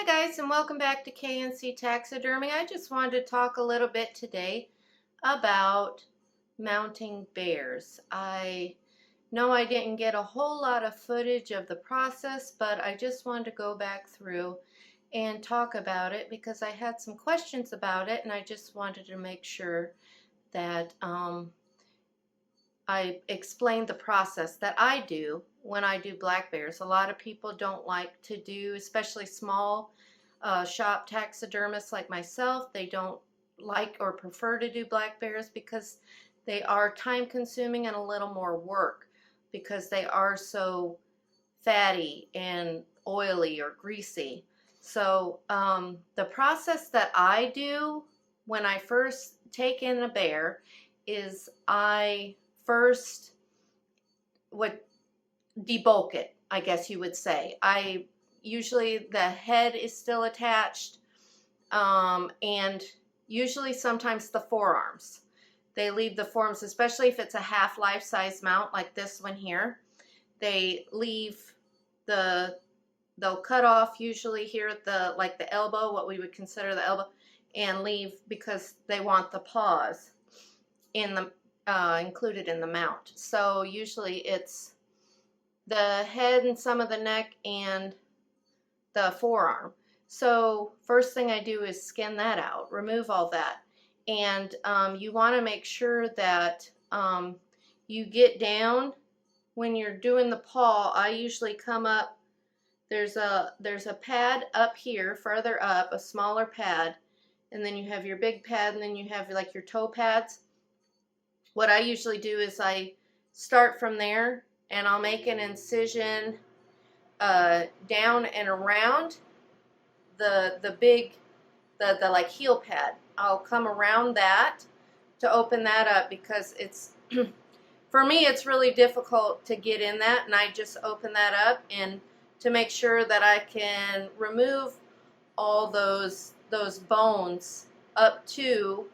Hi guys, and welcome back to KNC Taxidermy. I just wanted to talk a little bit today about mounting bears. I know I didn't get a whole lot of footage of the process, but I just wanted to go back through and talk about it because I had some questions about it, and I just wanted to make sure that I explained the process that I do when I do black bears. A lot of people don't like to do, especially small shop taxidermists like myself, they don't like or prefer to do black bears because they are time consuming and a little more work because they are so fatty and oily or greasy. So the process that I do when I first take in a bear is I first would debulk it, I guess you would say. I usually the head is still attached, and usually sometimes the forearms. They leave the forearms, especially if it's a half life-size mount like this one here. They leave they'll cut off usually here at the like the elbow, what we would consider the elbow, and leave because they want the paws in the included in the mount. So usually it's the head and some of the neck and the forearm. So first thing I do is skin that out, remove all that. And you want to make sure that you get down when you're doing the paw. I usually come up, there's a pad up here, further up, a smaller pad, and then you have your big pad, and then you have like your toe pads. What I usually do is I start from there and I'll make an incision down and around the big the like heel pad. I'll come around that to open that up because it's for me it's really difficult to get in that, and I just open that up and to make sure that I can remove all those bones up to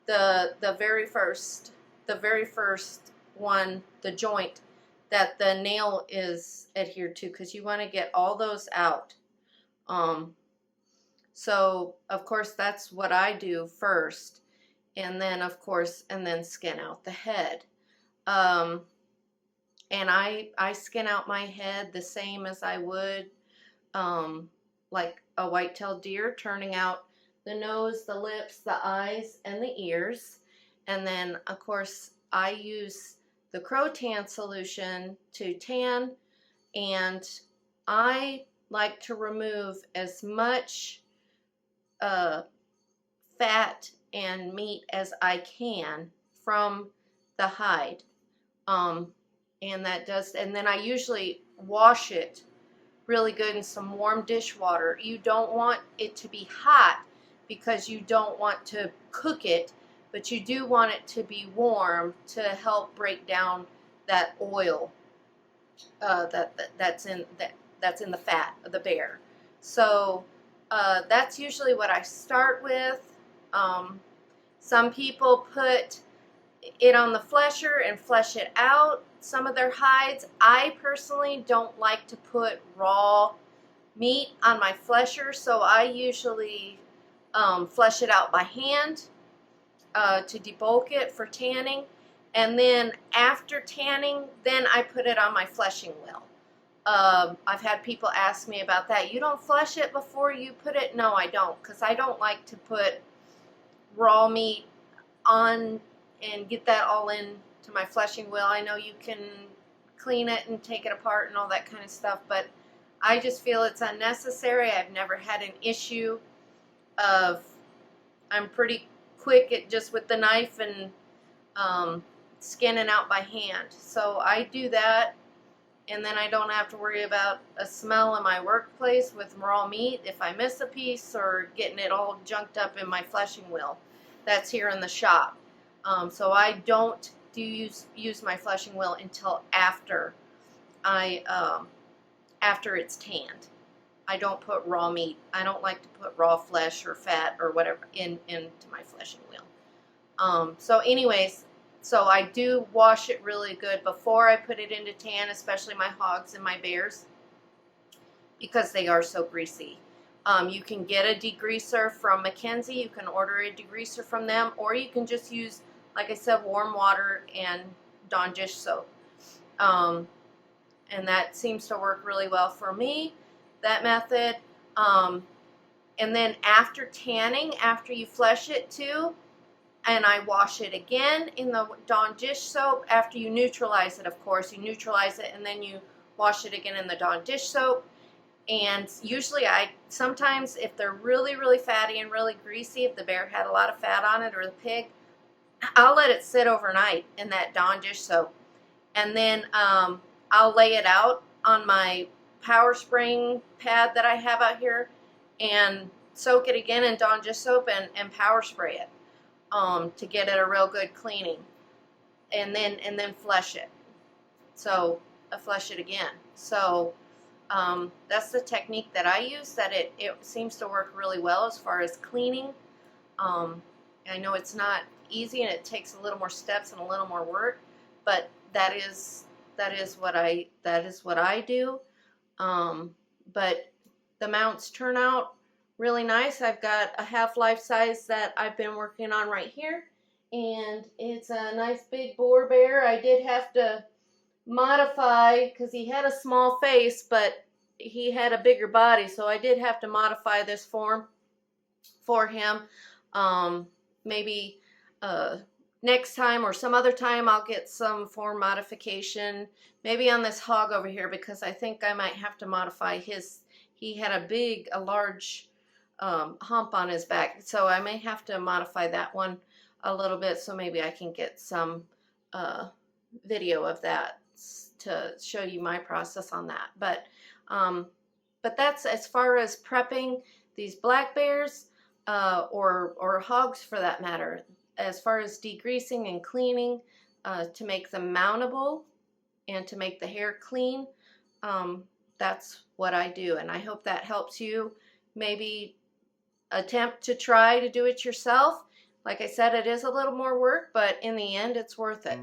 the very first one, the joint that the nail is adhered to, because you want to get all those out. So of course that's what I do first, and then of course skin out the head. And I skin out my head the same as I would like a white-tailed deer, turning out the nose, the lips, the eyes, and the ears. And then of course I use the Crow-Tan solution to tan, and I like to remove as much fat and meat as I can from the hide. And then I usually wash it really good in some warm dishwater. You don't want it to be hot because you don't want to cook it, but you do want it to be warm to help break down that oil that's in the fat of the bear. So that's usually what I start with. Some people put it on the flesher and flesh it out, some of their hides. I personally don't like to put raw meat on my flesher, so I usually flesh it out by hand to debulk it for tanning, and then after tanning, then I put it on my fleshing wheel. I've had people ask me about that. You don't flesh it before you put it? No, I don't, because I don't like to put raw meat on and get that all into my fleshing wheel. I know you can clean it and take it apart and all that kind of stuff, but I just feel it's unnecessary. I've never had an issue of, I'm pretty quick at just with the knife and skinning out by hand. So I do that, and then I don't have to worry about a smell in my workplace with raw meat if I miss a piece or getting it all junked up in my fleshing wheel. That's here in the shop. So I don't use my fleshing wheel until after it's tanned. I don't put raw meat. I don't like to put raw flesh or fat or whatever into my fleshing wheel. So anyways, so I do wash it really good before I put it into tan, especially my hogs and my bears, because they are so greasy. You can get a degreaser from Mackenzie. You can order a degreaser from them, or you can just use, like I said, warm water and Dawn dish soap. And that seems to work really well for me, that method. And then after tanning, after you flush it too, and I wash it again in the Dawn dish soap after you neutralize it, of course. You neutralize it and then you wash it again in the Dawn dish soap. And usually sometimes if they're really, really fatty and really greasy, if the bear had a lot of fat on it or the pig, I'll let it sit overnight in that Dawn dish soap. And then I'll lay it out on my power spraying pad that I have out here and soak it again in Dawn dish soap and power spray it to get it a real good cleaning. And then flush it. So I flush it again. So that's the technique that I use, that it seems to work really well as far as cleaning. I know it's not easy and it takes a little more steps and a little more work, but that is what I do. But the mounts turn out really nice. I've got a half-life size that I've been working on right here, and it's a nice big boar bear. I did have to modify because he had a small face, but he had a bigger body, so I did have to modify this form for him. Maybe next time or some other time I'll get some form modification, maybe on this hog over here, because I think I might have to modify his. He had a large hump on his back, so I may have to modify that one a little bit, so maybe I can get some video of that to show you my process on that. But that's as far as prepping these black bears or hogs for that matter. As far as degreasing and cleaning to make them mountable and to make the hair clean, that's what I do, and I hope that helps you maybe attempt to try to do it yourself. Like I said, it is a little more work, but in the end it's worth it.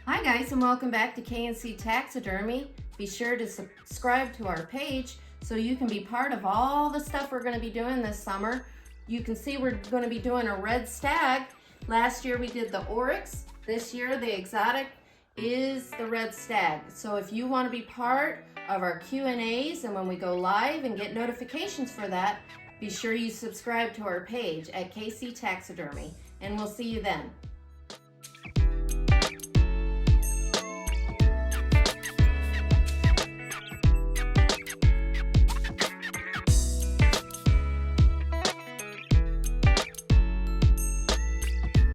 Hi guys, and welcome back to K&C Taxidermy. Be sure to subscribe to our page so you can be part of all the stuff we're going to be doing this summer. You can see we're going to be doing a red stag. Last year we did the oryx. This year the exotic is the red stag. So if you want to be part of our Q&As and when we go live and get notifications for that, be sure you subscribe to our page at KC Taxidermy, and we'll see you then.